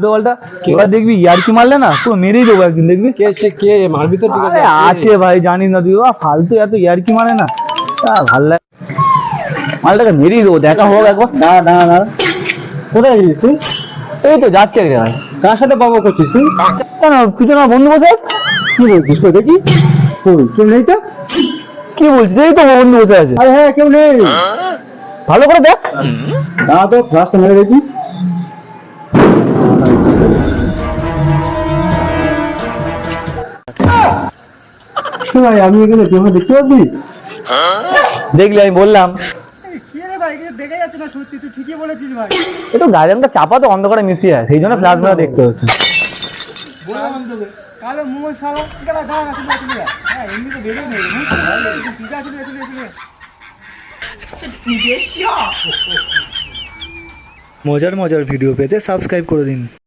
বলটা এবার দেখবি ইয়ার্কি মারলে না পুরো মেরেই দেবো একদিন দেখবি। কে মারবি তো? ঠিক আরে আছে ভাই, জানিস না তুই, ফালতু এত ইয়ার্কি মারে না, ভাল লাগে। মালটাকে মেরেই দেবো, দেখা হোক একবার। দাঁড়া কোথায় গেছিস তুই? এই তো যাচ্ছে রে ভাই। কার সাথে বাবা করছিস তুই? কেন পিছনে আমার বন্ধু বসে আছে। কি বলছিস তো দেখি? কেউ নেই তো? কি বলছিস? এই তো বন্ধু বসে আছে। আরে হ্যাঁ কেউ নেই, ভালো করে দেখ। দাঁড়া তো ফ্লাশটা মেরে দেখি। ভাই আমি এখানে কেমন দেখতে পাচ্ছি? দেখলি আমি বললাম। একটু গার্ডেনটা চাপা তো অন্ধকারে মিশিয়ে আছে, সেই জন্য ফ্ল্যাশ মেরা দেখতে হচ্ছে। মজার ভিডিও পেতে সাবস্ক্রাইব করে দিন।